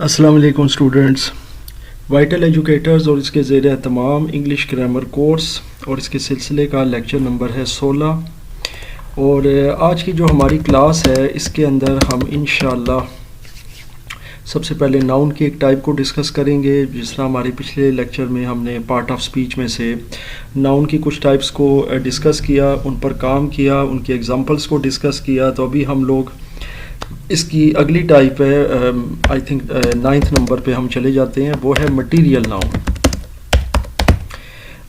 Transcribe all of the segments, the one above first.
السلام علیکم students, vital educators اور اس کے زیر اہتمام انگلش گرامر کورس اور اس کے سلسلے کا لیکچر نمبر ہے 16 اور آج کی جو ہماری کلاس ہے اس کے اندر ہم انشاءاللہ سب سے پہلے ناؤن کی ایک ٹائپ کو ڈسکس کریں گے. جس طرح ہمارے پچھلے لیکچر میں ہم نے پارٹ آف سپیچ میں سے ناؤن کی کچھ ٹائپس کو ڈسکس کیا، ان پر کام کیا، ان کی ایگزامپلس کو ڈسکس کیا. تو ابھی ہم لوگ اس کی اگلی ٹائپ ہے، آئی تھنک 9th نمبر پہ ہم چلے جاتے ہیں، وہ ہے مٹیریل ناؤن.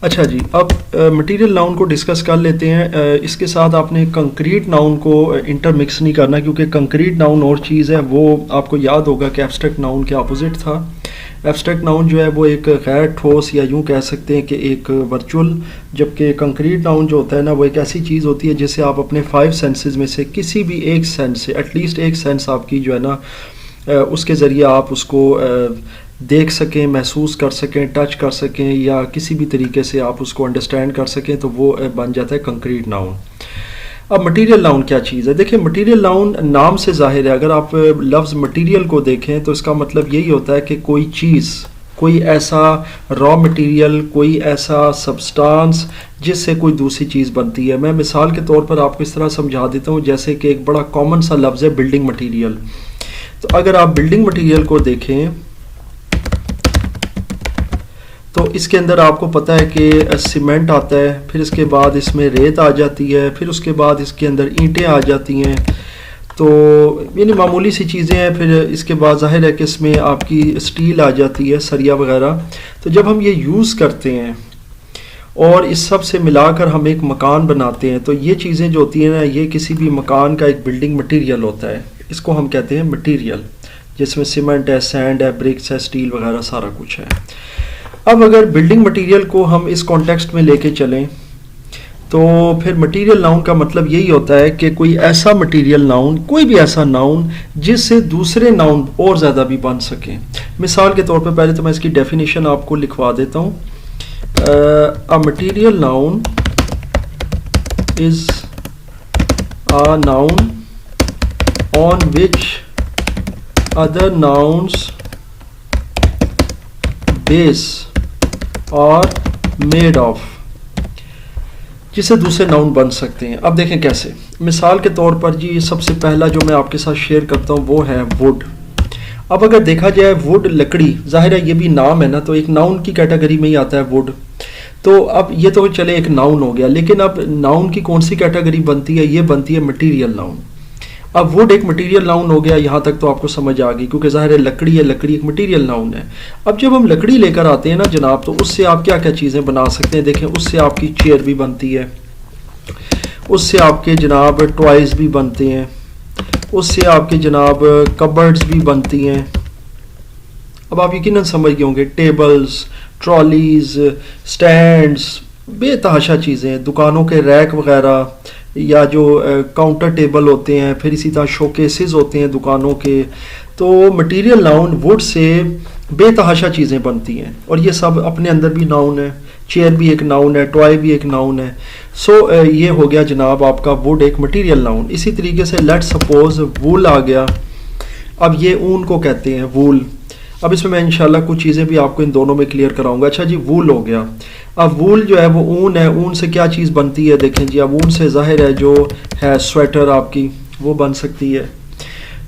اچھا جی، اب مٹیریل ناؤن کو ڈسکس کر لیتے ہیں. اس کے ساتھ آپ نے کنکریٹ ناؤن کو انٹرمکس نہیں کرنا، کیونکہ کنکریٹ ناؤن اور چیز ہے. وہ آپ کو یاد ہوگا کہ ایبسٹریکٹ ناؤن کے اپوزٹ تھا. ایبسٹریکٹ ناؤن جو ہے وہ ایک غیر ٹھوس یا یوں کہہ سکتے ہیں کہ ایک ورچوئل، جبکہ کنکریٹ ناؤن جو ہوتا ہے نا وہ ایک ایسی چیز ہوتی ہے جسے آپ اپنے 5 سینسز میں سے کسی بھی ایک سینس سے، ایٹ لیسٹ ایک سینس آپ کی جو ہے نا اس کے ذریعے آپ اس کو دیکھ سکیں، محسوس کر سکیں، ٹچ کر سکیں، یا کسی بھی طریقے سے آپ اس کو انڈرسٹینڈ کر سکیں، تو وہ بن جاتا ہے کنکریٹ ناؤن. اب مٹیریل ناؤن کیا چیز ہے؟ دیکھیں، مٹیریل ناؤن نام سے ظاہر ہے. اگر آپ لفظ مٹیریل کو دیکھیں تو اس کا مطلب یہی ہوتا ہے کہ کوئی چیز، کوئی ایسا را مٹیریل، کوئی ایسا سبسٹانس جس سے کوئی دوسری چیز بنتی ہے. میں مثال کے طور پر آپ کو اس طرح سمجھا دیتا ہوں، جیسے کہ ایک بڑا کامن سا لفظ ہے بلڈنگ مٹیریل. تو اگر آپ بلڈنگ مٹیریل کو دیکھیں تو اس کے اندر آپ کو پتہ ہے کہ سیمنٹ آتا ہے، پھر اس کے بعد اس میں ریت آ جاتی ہے، پھر اس کے بعد اس کے اندر اینٹیں آ جاتی ہیں. تو یعنی معمولی سی چیزیں ہیں. پھر اس کے بعد ظاہر ہے کہ اس میں آپ کی اسٹیل آ جاتی ہے، سریا وغیرہ. تو جب ہم یہ یوز کرتے ہیں اور اس سب سے ملا کر ہم ایک مکان بناتے ہیں، تو یہ چیزیں جو ہوتی ہیں نا، یہ کسی بھی مکان کا ایک بلڈنگ مٹیریل ہوتا ہے. اس کو ہم کہتے ہیں مٹیریل، جس میں سیمنٹ ہے، سینڈ ہے، برکس ہے، اسٹیل وغیرہ سارا کچھ ہے. اب اگر بلڈنگ مٹیریل کو ہم اس کانٹیکسٹ میں لے کے چلیں تو پھر مٹیریل ناؤن کا مطلب یہی ہوتا ہے کہ کوئی ایسا مٹیریل ناؤن، کوئی بھی ایسا ناؤن جس سے دوسرے ناؤن اور زیادہ بھی بن سکیں. مثال کے طور پہ پہلے تو میں اس کی ڈیفینیشن آپ کو لکھوا دیتا ہوں. A material noun is a noun on which other nouns base are made of، جسے دوسرے ناؤن بن سکتے ہیں. اب دیکھیں کیسے. مثال کے طور پر جی سب سے پہلا جو میں آپ کے ساتھ شیئر کرتا ہوں وہ ہے ووڈ. اب اگر دیکھا جائے ووڈ لکڑی، ظاہر ہے یہ بھی نام ہے نا، تو ایک ناؤن کی کیٹیگری میں ہی آتا ہے ووڈ. تو اب یہ تو چلے ایک ناؤن ہو گیا، لیکن اب ناؤن کی کون سی کیٹیگری بنتی ہے؟ یہ بنتی ہے مٹیریل ناؤن. اب ووڈ ایک مٹیریل ناؤن ہو گیا. یہاں تک تو آپ کو سمجھ آ گئی، کیونکہ ظاہر ہے لکڑی ہے، لکڑی ایک مٹیریل ناؤن ہے. اب جب ہم لکڑی لے کر آتے ہیں نا جناب، تو اس سے آپ کیا کیا چیزیں بنا سکتے ہیں؟ دیکھیں، اس سے آپ کی چیئر بھی بنتی ہے، اس سے آپ کے جناب ٹوائز بھی بنتے ہیں، اس سے آپ کے جناب کبرڈز بھی بنتی ہیں. اب آپ یقیناً سمجھ گئے ہوں گے، ٹیبلز، ٹرالیز، سٹینڈز، بے تحاشا چیزیں، دکانوں کے ریک وغیرہ، یا جو کاؤنٹر ٹیبل ہوتے ہیں، پھر اسی طرح شوکیسز ہوتے ہیں دکانوں کے. تو مٹیریل ناؤن ووڈ سے بے تحاشا چیزیں بنتی ہیں، اور یہ سب اپنے اندر بھی ناؤن ہے. چیئر بھی ایک ناؤن ہے، ٹوائے بھی ایک ناؤن ہے. سو یہ ہو گیا جناب آپ کا ووڈ ایک مٹیریل ناؤن. اسی طریقے سے لیٹ سپوز وول آ گیا. اب یہ اون کو کہتے ہیں، وول. اب اس میں انشاءاللہ کچھ چیزیں بھی آپ کو ان دونوں میں کلیئر کراؤں گا. اچھا جی، وول ہو گیا. اب وول جو ہے وہ اون ہے. اون سے کیا چیز بنتی ہے؟ دیکھیں جی، اب اون سے ظاہر ہے جو ہے سویٹر آپ کی وہ بن سکتی ہے.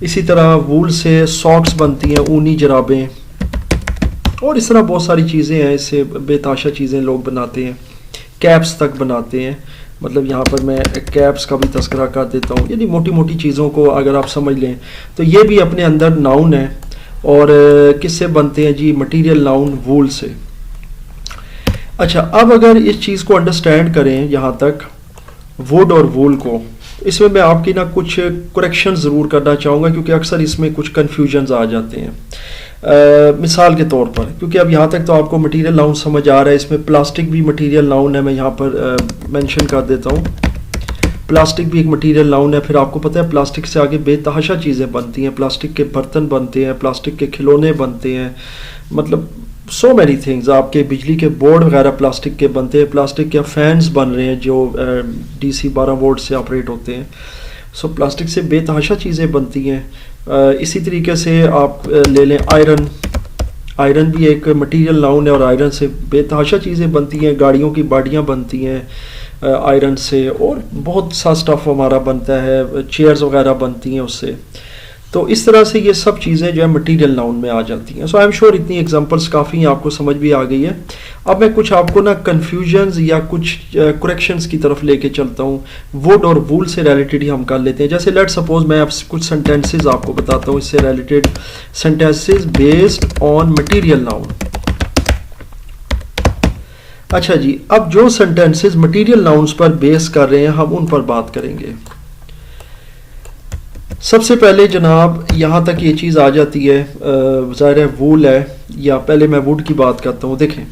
اسی طرح وول سے ساکس بنتی ہیں، اونی جرابیں، اور اس طرح بہت ساری چیزیں ہیں. اس سے بے تحاشا چیزیں لوگ بناتے ہیں، کیپس تک بناتے ہیں. مطلب یہاں پر میں کیپس کا بھی تذکرہ کر دیتا ہوں. یعنی موٹی موٹی چیزوں کو اگر آپ سمجھ لیں تو یہ بھی اپنے اندر ناؤن ہے. اور کس سے بنتے ہیں جی؟ مٹیریل ناؤن وول سے. اچھا، اب اگر اس چیز کو انڈرسٹینڈ کریں یہاں تک ووڈ اور وول کو، اس میں آپ کی نا کچھ کریکشن ضرور کرنا چاہوں گا، کیونکہ اکثر اس میں کچھ کنفیوژنز آ جاتے ہیں. مثال کے طور پر، کیونکہ اب یہاں تک تو آپ کو مٹیریل ناؤن سمجھ آ رہا ہے، اس میں پلاسٹک بھی مٹیریل ناؤن ہے. میں یہاں پر مینشن کر دیتا ہوں، پلاسٹک بھی ایک مٹیریل ناؤن ہے. پھر آپ کو پتہ ہے پلاسٹک سے آگے بے تحاشا چیزیں بنتی ہیں. پلاسٹک کے برتن بنتے ہیں، پلاسٹک کے کھلونے بنتے ہیں، مطلب سو مینی تھنگز. آپ کے بجلی کے بورڈ وغیرہ پلاسٹک کے بنتے ہیں. پلاسٹک کے فینز بن رہے ہیں جو DC 12 وولٹ سے آپریٹ ہوتے ہیں. سو پلاسٹک سے بے تحاشا چیزیں بنتی ہیں. اسی طریقے سے آپ لے لیں آئرن. آئرن بھی ایک مٹیریل ناؤن ہے اور آئرن سے بے تحاشا چیزیں بنتی ہیں. گاڑیوں کی باڈیاں بنتی ہیں آئرن سے, اور بہت سا اسٹف ہمارا بنتا ہے, چیئرز وغیرہ بنتی ہیں اس سے. تو اس طرح سے یہ سب چیزیں جو ہے مٹیریل ناؤن میں آ جاتی ہیں. سو آئی ایم شیور اتنی ایگزامپلس کافی ہیں, آپ کو سمجھ بھی آ گئی ہے. اب میں کچھ آپ کو نا کنفیوژنز یا کچھ کریکشنز کی طرف لے کے چلتا ہوں. ووڈ اور وول سے ریلیٹڈ ہی ہم کر لیتے ہیں. جیسے لیٹ سپوز میں اب کچھ سینٹینسز آپ کو بتاتا ہوں اس سے related, sentences based on material noun. اچھا جی, اب جو سینٹینسز مٹیریل ناؤنز پر بیس کر رہے ہیں ہم ان پر بات کریں گے. سب سے پہلے جناب یہاں تک یہ چیز آ جاتی ہے, ظاہر ہے وول ہے, یا پہلے میں ووڈ کی بات کرتا ہوں. دیکھیں,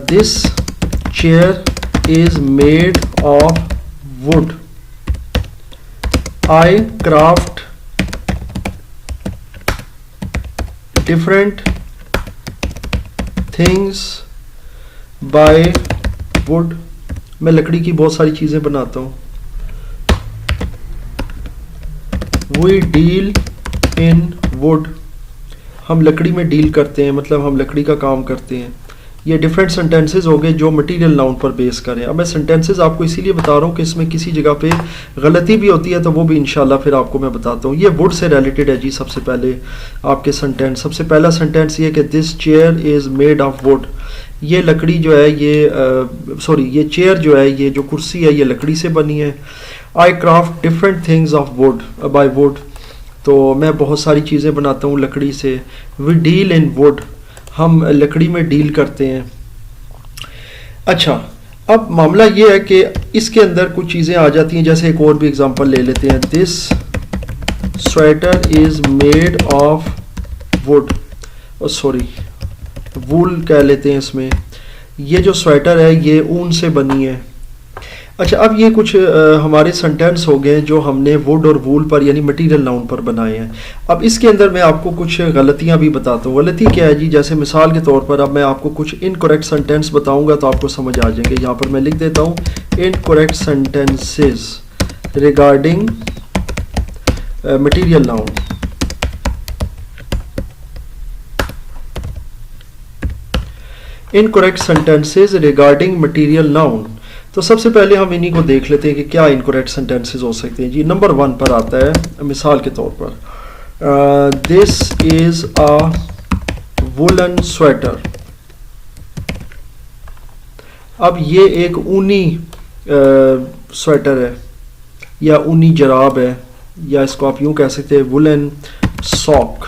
this chair is made of wood. I craft different things by wood. میں لکڑی کی بہت ساری چیزیں بناتا ہوں. We deal in wood. ہم لکڑی میں ڈیل کرتے ہیں, مطلب ہم لکڑی کا کام کرتے ہیں. یہ ڈفرینٹ سینٹینسز ہو گئے جو مٹیریل ناؤن پر بیس کریں. اب میں سینٹینسز آپ کو اسی لیے بتا رہا ہوں کہ اس میں کسی جگہ پہ غلطی بھی ہوتی ہے تو وہ بھی انشاءاللہ پھر آپ کو میں بتاتا ہوں. یہ ووڈ سے ریلیٹڈ ہے جی. سب سے پہلے آپ کے سینٹینس, سب سے پہلا سینٹینس یہ کہ this chair is made of wood. یہ لکڑی جو ہے یہ چیئر جو ہے, یہ جو کرسی ہے یہ لکڑی سے بنی ہے. I craft different things of wood by wood. تو میں بہت ساری چیزیں بناتا ہوں لکڑی سے. We deal in wood. ہم لکڑی میں ڈیل کرتے ہیں. اچھا, اب معاملہ یہ ہے کہ اس کے اندر کچھ چیزیں آ جاتی ہیں. جیسے ایک اور بھی اگزامپل لے لیتے ہیں. This sweater is made of wood, sorry wool کہہ لیتے ہیں اس میں. یہ جو سویٹر ہے یہ اون سے بنی ہے. اچھا, اب یہ کچھ ہمارے سینٹینس ہو گئے جو ہم نے ووڈ اور وول پر یعنی مٹیریل ناؤن پر بنائے ہیں. اب اس کے اندر میں آپ کو کچھ غلطیاں بھی بتاتا ہوں. غلطی کیا ہے جی, جیسے مثال کے طور پر اب میں آپ کو کچھ انکریکٹ سینٹینس بتاؤں گا تو آپ کو سمجھ آ جائیں گے. یہاں پر میں لکھ دیتا ہوں incorrect sentences regarding material noun. Incorrect sentences regarding material noun. تو سب سے پہلے ہم انہی کو دیکھ لیتے ہیں کہ کیا انکریکٹ سینٹینسز ہو سکتے ہیں جی. نمبر 1 پر آتا ہے مثال کے طور پر, دس از اے وولن سویٹر. اب یہ ایک اونی سویٹر ہے یا اونی جراب ہے, یا اس کو آپ یوں کہہ سکتے ہیں وولن ساک.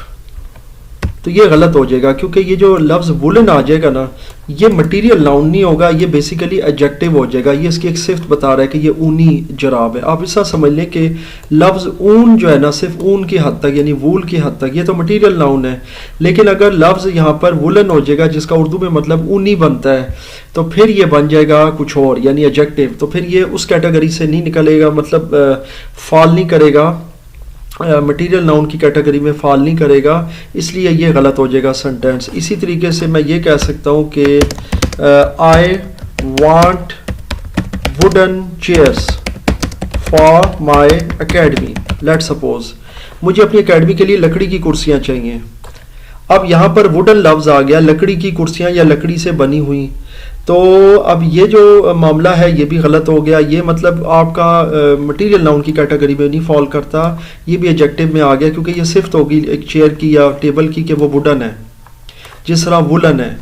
تو یہ غلط ہو جائے گا کیونکہ یہ جو لفظ وولن آ جائے گا نا, یہ مٹیریل ناؤن نہیں ہوگا, یہ بیسیکلی ایڈجیکٹو ہو جائے گا. یہ اس کی ایک صفت بتا رہا ہے کہ یہ اونی جراب ہے. آپ اس طرح سمجھ لیں کہ لفظ اون جو ہے نا صرف اون کی حد تک یعنی وول کی حد تک یہ تو مٹیریل ناؤن ہے, لیکن اگر لفظ یہاں پر وولن ہو جائے گا جس کا اردو میں مطلب اونی بنتا ہے تو پھر یہ بن جائے گا کچھ اور یعنی ایڈجیکٹو. تو پھر یہ اس کیٹیگری سے نہیں نکلے گا, مطلب فال نہیں کرے گا, مٹیریل ناؤن کی کیٹیگری میں فال نہیں کرے گا, اس لیے یہ غلط ہو جائے گا سینٹینس. اسی طریقے سے میں یہ کہہ سکتا ہوں کہ I want wooden chairs for my academy. Let suppose مجھے اپنی اکیڈمی کے لیے لکڑی کی کرسیاں چاہیے. اب یہاں پر ووڈن لفظ آ گیا, لکڑی کی کرسیاں یا لکڑی سے بنی ہوئی. تو اب یہ جو معاملہ ہے یہ بھی غلط ہو گیا. یہ مطلب آپ کا مٹیریل ناؤن کی کیٹیگری میں نہیں فال کرتا, یہ بھی ایڈجیکٹو میں آ گیا کیونکہ یہ صفت ہوگی ایک چیئر کی یا ٹیبل کی کہ وہ ووڈن ہے جس طرح وولن ہے.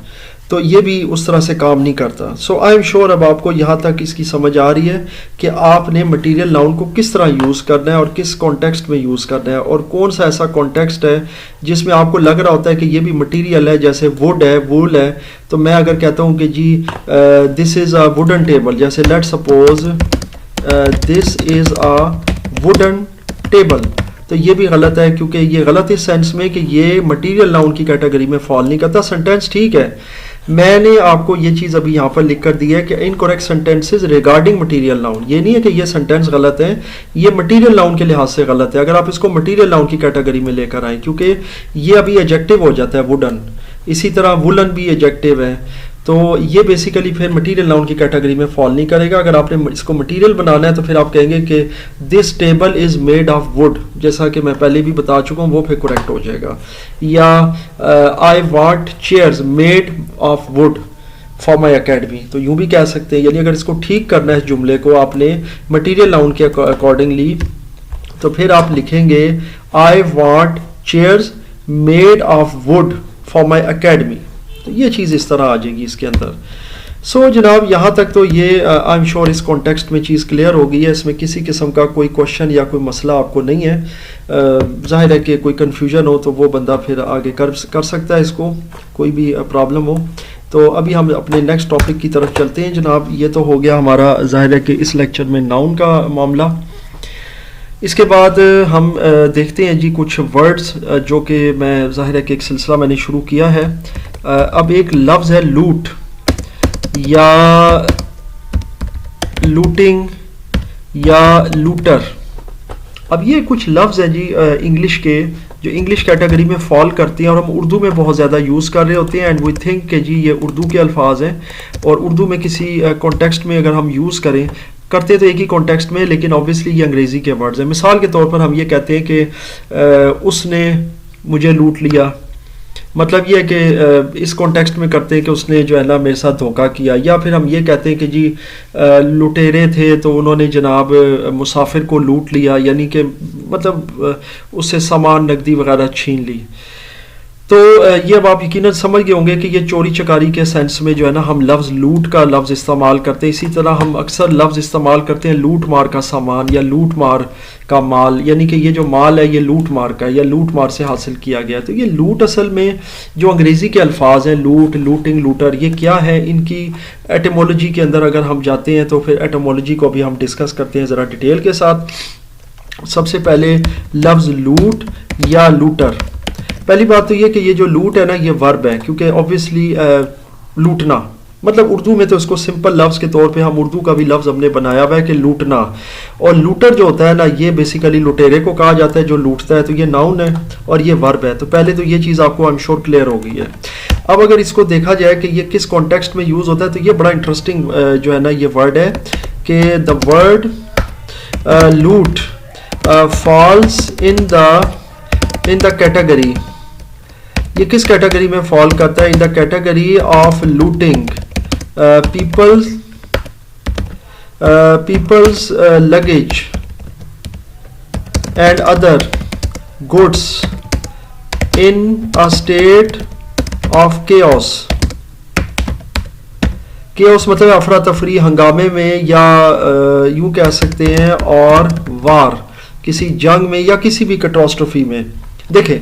تو یہ بھی اس طرح سے کام نہیں کرتا. سو آئی ایم شیور اب آپ کو یہاں تک اس کی سمجھ آ رہی ہے کہ آپ نے مٹیریل ناؤن کو کس طرح یوز کرنا ہے اور کس کانٹیکسٹ میں یوز کرنا ہے, اور کون سا ایسا کانٹیکسٹ ہے جس میں آپ کو لگ رہا ہوتا ہے کہ یہ بھی مٹیریل ہے, جیسے ووڈ ہے, وول ہے. تو میں اگر کہتا ہوں کہ جی this is a wooden table, جیسے let suppose this is a wooden table, تو یہ بھی غلط ہے کیونکہ یہ غلط اس سینس میں کہ یہ مٹیریل ناؤن کی کیٹیگری میں فال نہیں کرتا. سینٹینس ٹھیک ہے, میں نے آپ کو یہ چیز ابھی یہاں پر لکھ کر دی ہے کہ incorrect sentences regarding material noun. یہ نہیں ہے کہ یہ سینٹینس غلط ہے, یہ مٹیریل ناؤن کے لحاظ سے غلط ہے. اگر آپ اس کو مٹیریل ناؤن کی کیٹیگری میں لے کر آئیں کیونکہ یہ ابھی ایڈجیکٹو ہو جاتا ہے ووڈن, اسی طرح وولن بھی ایڈجیکٹو ہے. تو یہ بیسیکلی پھر مٹیریل ناؤن کی کیٹیگری میں فال نہیں کرے گا. اگر آپ نے اس کو مٹیریل بنانا ہے تو پھر آپ کہیں گے کہ this table is made of would, جیسا کہ میں پہلے بھی بتا چکا ہوں, وہ پھر کریکٹ ہو جائے گا. یا I want chairs made of would for my academy, تو یوں بھی کہہ سکتے ہیں. یعنی اگر اس کو ٹھیک کرنا ہے اس جملے کو آپ نے مٹیریل ناؤن کے اکارڈنگلی, تو پھر آپ لکھیں گے I want chairs made of would for my academy. تو یہ چیز اس طرح آ جائے گی اس کے اندر. سو جناب یہاں تک تو یہ آئی ایم شیور اس کانٹیکسٹ میں چیز کلیئر ہو گئی ہے. اس میں کسی قسم کا کوئی کوشچن یا کوئی مسئلہ آپ کو نہیں ہے. ظاہر ہے کہ کوئی کنفیوژن ہو تو وہ بندہ پھر آگے کر سکتا ہے اس کو, کوئی بھی پرابلم ہو. تو ابھی ہم اپنے نیکسٹ ٹاپک کی طرف چلتے ہیں جناب. یہ تو ہو گیا ہمارا ظاہر ہے کہ اس لیکچر میں ناؤن کا معاملہ. اس کے بعد ہم دیکھتے ہیں جی کچھ ورڈز جو کہ میں ظاہر ہے کہ ایک سلسلہ میں نے شروع کیا ہے. اب ایک لفظ ہے لوٹ یا لوٹنگ یا لوٹر. اب یہ کچھ لفظ ہیں جی انگلش کے جو انگلش کیٹیگری میں فال کرتی ہیں اور ہم اردو میں بہت زیادہ یوز کر رہے ہوتے ہیں. اینڈ وی تھنک کہ جی یہ اردو کے الفاظ ہیں اور اردو میں کسی کانٹیکسٹ میں اگر ہم یوز کرتے تو ایک ہی کانٹیکسٹ میں, لیکن اوبویسلی یہ انگریزی کے ورڈز ہیں. مثال کے طور پر ہم یہ کہتے ہیں کہ اس نے مجھے لوٹ لیا. مطلب یہ ہے کہ اس کانٹیکسٹ میں کرتے ہیں کہ اس نے جو ہے نا میرے ساتھ دھوکہ کیا. یا پھر ہم یہ کہتے ہیں کہ جی لٹیرے تھے تو انہوں نے جناب مسافر کو لوٹ لیا, یعنی کہ مطلب اس سے سامان نقدی وغیرہ چھین لی. تو یہ اب آپ یقیناً سمجھ گئے ہوں گے کہ یہ چوری چکاری کے سینس میں جو ہے نا ہم لفظ لوٹ کا لفظ استعمال کرتے ہیں. اسی طرح ہم اکثر لفظ استعمال کرتے ہیں لوٹ مار کا سامان یا لوٹ مار کا مال, یعنی کہ یہ جو مال ہے یہ لوٹ مار کا ہے یا لوٹ مار سے حاصل کیا گیا. تو یہ لوٹ اصل میں جو انگریزی کے الفاظ ہیں لوٹ, لوٹنگ, لوٹر, یہ کیا ہے, ان کی ایٹیمولوجی کے اندر اگر ہم جاتے ہیں تو پھر ایٹیمولوجی کو بھی ہم ڈسکس کرتے ہیں ذرا ڈیٹیل کے ساتھ. سب سے پہلے لفظ لوٹ یا لوٹر. پہلی بات تو یہ کہ یہ جو لوٹ ہے نا یہ ورب ہے, کیونکہ اوبویسلی لوٹنا مطلب اردو میں تو اس کو سمپل لفظ کے طور پہ ہم اردو کا بھی لفظ ہم نے بنایا ہوا ہے کہ لوٹنا. اور لوٹر جو ہوتا ہے نا یہ بیسیکلی لٹیرے کو کہا جاتا ہے جو لوٹتا ہے. تو یہ ناؤن ہے اور یہ ورب ہے. تو پہلے تو یہ چیز آپ کو آئی ایم شیور کلیئر ہو گئی ہے. اب اگر اس کو دیکھا جائے کہ یہ کس کانٹیکسٹ میں یوز ہوتا ہے تو یہ بڑا انٹرسٹنگ جو ہے نا یہ ورڈ ہے کہ the word loot falls in the category. یہ کس کیٹیگری میں فال کرتا ہے؟ In the category of looting peoples luggage and other goods in a state of chaos. chaos مطلب افراتفری, ہنگامے میں, یا یوں کہہ سکتے ہیں اور وار, کسی جنگ میں یا کسی بھی کیٹاسٹروفی میں. دیکھیں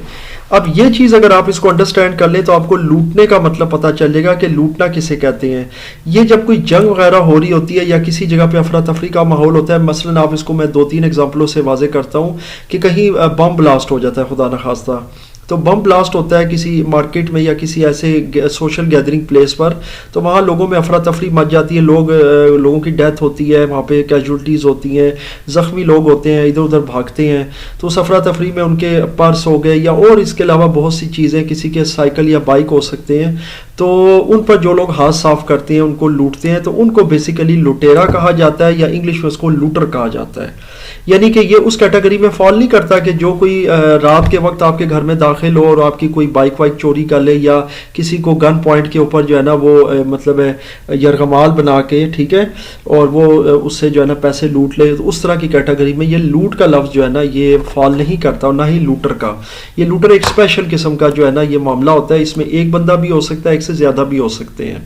اب یہ چیز اگر آپ اس کو انڈرسٹینڈ کر لیں تو آپ کو لوٹنے کا مطلب پتہ چلے گا کہ لوٹنا کسے کہتے ہیں. یہ جب کوئی جنگ وغیرہ ہو رہی ہوتی ہے یا کسی جگہ پہ افراتفری کا ماحول ہوتا ہے, مثلا آپ اس کو میں 2-3 ایگزامپلوں سے واضح کرتا ہوں کہ کہیں بم بلاسٹ ہو جاتا ہے خدا نخواستہ. تو بم بلاسٹ ہوتا ہے کسی مارکیٹ میں یا کسی ایسے سوشل گیدرنگ پلیس پر, تو وہاں لوگوں میں افراتفری مچ جاتی ہے, لوگوں کی ڈیتھ ہوتی ہے, وہاں پہ کیجولٹیز ہوتی ہیں, زخمی لوگ ہوتے ہیں, ادھر ادھر بھاگتے ہیں. تو اس افراتفری میں ان کے پرس ہو گئے یا اور اس کے علاوہ بہت سی چیزیں, کسی کے سائیکل یا بائک ہو سکتے ہیں. تو ان پر جو لوگ ہاتھ صاف کرتے ہیں ان کو لوٹتے ہیں, تو ان کو بیسیکلی لٹیرا کہا جاتا ہے یا انگلش میں اس کو لوٹر کہا جاتا ہے. یعنی کہ یہ اس کیٹیگری میں فال نہیں کرتا کہ جو کوئی رات کے وقت آپ کے گھر میں داخل ہو اور آپ کی کوئی بائک وائک چوری کر لے یا کسی کو گن پوائنٹ کے اوپر جو ہے نا وہ مطلب یرغمال بنا کے, ٹھیک ہے, اور وہ اس سے جو ہے نا پیسے لوٹ لے. تو اس طرح کی کیٹیگری میں یہ لوٹ کا لفظ جو ہے نا یہ فال نہیں کرتا, اور نہ ہی لوٹر کا. یہ لوٹر ایک اسپیشل قسم کا جو ہے نا یہ معاملہ ہوتا ہے, اس میں ایک بندہ بھی ہو سکتا ہے, ایک سے زیادہ بھی ہو سکتے ہیں.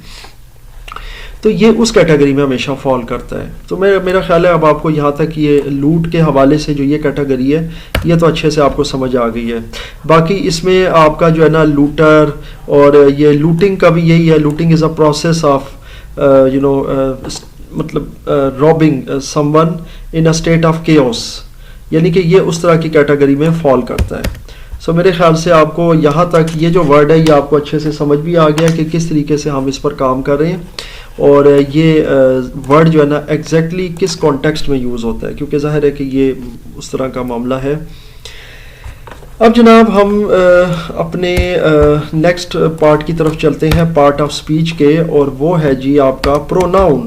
تو یہ اس کیٹیگری میں ہمیشہ فال کرتا ہے. تو میرا خیال ہے اب آپ کو یہاں تک یہ لوٹ کے حوالے سے جو یہ کیٹیگری ہے یہ تو اچھے سے آپ کو سمجھ آ گئی ہے. باقی اس میں آپ کا جو ہے نا لوٹر اور یہ لوٹنگ کا بھی یہی ہے. Looting is a process of مطلب robbing someone in a state of chaos, یعنی کہ یہ اس طرح کی کیٹیگری میں فال کرتا ہے. سو میرے خیال سے آپ کو یہاں تک یہ جو ورڈ ہے یہ آپ کو اچھے سے سمجھ بھی آ گیا کہ کس طریقے سے ہم اس پر کام کر رہے ہیں, اور یہ ورڈ جو ہے نا ایگزیکٹلی کس کانٹیکسٹ میں یوز ہوتا ہے, کیونکہ ظاہر ہے کہ یہ اس طرح کا معاملہ ہے. اب جناب ہم اپنے نیکسٹ پارٹ کی طرف چلتے ہیں، پارٹ آف اسپیچ کے، اور وہ ہے جی آپ کا پروناؤن.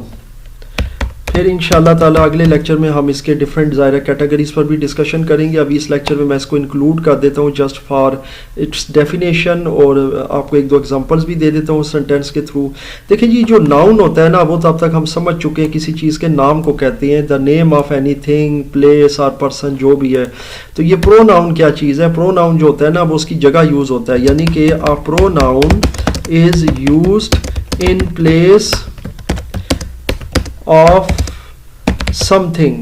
پھر انشاءاللہ تعالیٰ اگلے لیکچر میں ہم اس کے ڈفرینٹ ظاہرہ کیٹیگریز پر بھی ڈسکشن کریں گے. ابھی اس لیکچر میں اس کو انکلوڈ کر دیتا ہوں جسٹ فار اٹس ڈیفینیشن، اور آپ کو ایک دو ایگزامپلس بھی دے دیتا ہوں سینٹینس کے تھرو. دیکھیں جی جو ناؤن ہوتا ہے نا، وہ تو اب تک ہم سمجھ چکے ہیں کسی چیز کے نام کو کہتے ہیں، the name of anything, place اور پرسن جو بھی ہے. تو یہ پرو ناؤن کیا چیز ہے؟ پرو ناؤن جو ہوتا ہے نا وہ اس کی جگہ یوز ہوتا ہے، یعنی کہ a pronoun is used in place of something.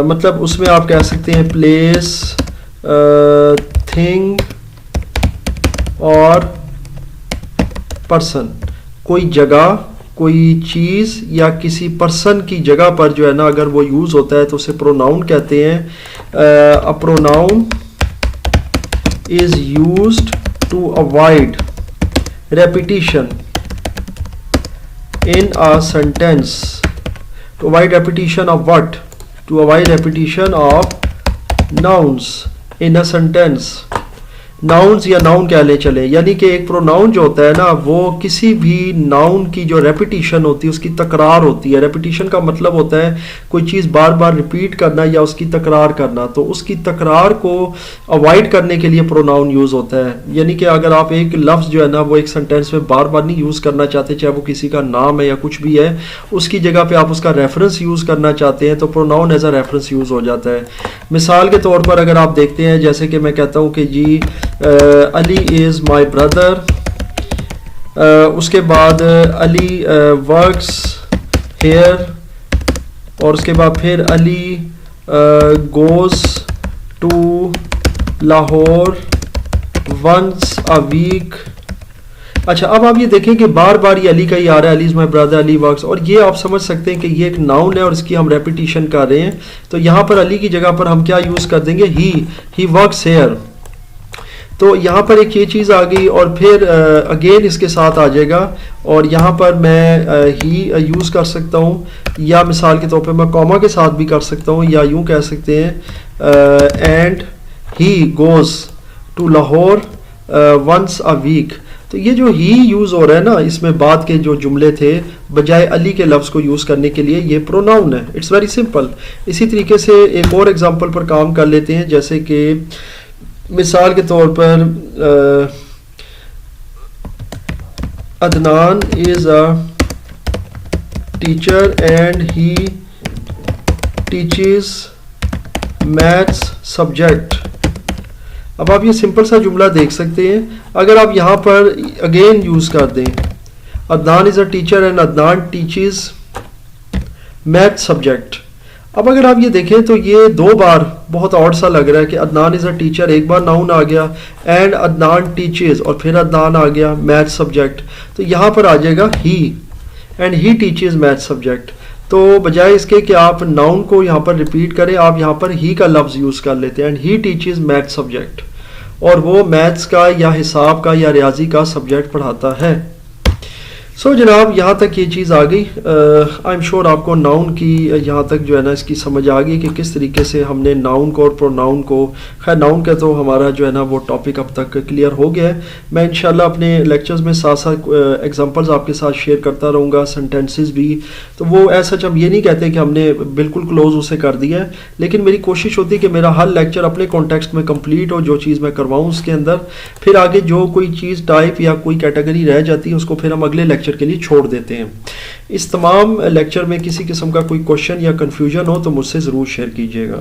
مطلب اس میں آپ کہہ سکتے ہیں پلیس، تھنگ اور پرسن. کوئی جگہ، کوئی چیز یا کسی پرسن کی جگہ پر جو ہے نا اگر وہ یوز ہوتا ہے تو اسے پروناؤن کہتے ہیں. A pronoun is used to avoid repetition in a sentence. To avoid repetition of what? To avoid repetition of nouns in a sentence. Nouns یا ناؤن کہہ لیں چلے، یعنی کہ ایک پروناؤن جو ہوتا ہے نا وہ کسی بھی ناؤن کی جو ریپیٹیشن ہوتی ہے اس کی تکرار ہوتی ہے. ریپیٹیشن کا مطلب ہوتا ہے کوئی چیز بار بار ریپیٹ کرنا یا اس کی تکرار کرنا. تو اس کی تکرار کو اوائڈ کرنے کے لیے پروناؤن یوز ہوتا ہے. یعنی کہ اگر آپ ایک لفظ جو ہے نا وہ ایک سینٹینس میں بار بار نہیں یوز کرنا چاہتے، چاہے وہ کسی کا نام ہے یا کچھ بھی ہے، اس کی جگہ پہ آپ اس کا ریفرنس یوز کرنا چاہتے ہیں تو pronoun is a reference use ہو جاتا ہے. مثال کے طور پر اگر آپ دیکھتے ہیں جیسے کہ میں کہتا ہوں کہ جی علی از مائی بردر، اس کے بعد علی ورکس ہیئر، اور اس کے بعد پھر Ali goes to Lahore once a week. اچھا اب آپ یہ دیکھیں کہ بار بار یہ علی کا ہی آ رہا ہے، علی از مائی بردر، علی ورکس، اور یہ آپ سمجھ سکتے ہیں کہ یہ ایک ناؤن ہے اور اس کی ہم ریپیٹیشن کر رہے ہیں. تو یہاں پر علی کی جگہ پر ہم کیا یوز کر دیں گے؟ He works here. تو یہاں پر ایک یہ چیز آ گئی، اور پھر اگین اس کے ساتھ آ جائے گا، اور یہاں پر میں ہی یوز کر سکتا ہوں، یا مثال کے طور پہ میں کوما کے ساتھ بھی کر سکتا ہوں، یا یوں کہہ سکتے ہیں and he goes to Lahore once a week. تو یہ جو ہی یوز ہو رہا ہے نا اس میں بعد کے جو جملے تھے بجائے علی کے لفظ کو یوز کرنے کے لیے، یہ پروناؤن ہے. It's very simple. اسی طریقے سے ایک اور ایگزامپل پر کام کر لیتے ہیں، جیسے کہ مثال کے طور پر Adnan is a teacher and he teaches maths subject. اب آپ یہ سمپل سا جملہ دیکھ سکتے ہیں. اگر آپ یہاں پر اگین یوز کر دیں Adnan is a teacher and Adnan teaches math subject. اب اگر آپ یہ دیکھیں تو یہ دو بار بہت آڈ سا لگ رہا ہے کہ عدنان از اے ٹیچر ایک بار ناؤن آ گیا، اینڈ عدنان ٹیچز اور پھر عدنان آ گیا میتھ سبجیکٹ. تو یہاں پر آ جائے گا he and he teaches math subject. تو بجائے اس کے کہ آپ ناؤن کو یہاں پر ریپیٹ کریں، آپ یہاں پر ہی کا لفظ یوز کر لیتے ہیں، and he teaches math subject, اور وہ میتھس کا یا حساب کا یا ریاضی کا سبجیکٹ پڑھاتا ہے. سو جناب یہاں تک یہ چیز آ گئی. آئی ایم شیور آپ کو ناؤن کی یہاں تک جو ہے نا اس کی سمجھ آ گئی کہ کس طریقے سے ہم نے ناؤن کو اور پروناؤن کو، خیر ناؤن کا تو ہمارا جو ہے نا وہ ٹاپک اب تک کلیئر ہو گیا ہے. میں انشاءاللہ اپنے لیکچرز میں ساتھ ساتھ ایگزامپلز آپ کے ساتھ شیئر کرتا رہوں گا، سینٹینسز بھی. تو وہ ایسا ہم یہ نہیں کہتے کہ ہم نے بالکل کلوز اسے کر دیا ہے، لیکن میری کوشش ہوتی ہے کہ میرا ہر لیکچر اپنے کانٹیکسٹ میں کمپلیٹ ہو، جو چیز میں کرواؤں اس کے اندر. پھر آگے جو کوئی چیز ٹائپ یا کوئی کیٹیگری رہ جاتی ہے اس کو پھر ہم اگلے لیکچر کے لیے چھوڑ دیتے ہیں. اس تمام لیکچر میں کسی قسم کا کوئی کوشچن یا کنفیوژن ہو تو مجھ سے ضرور شیئر کیجیے گا.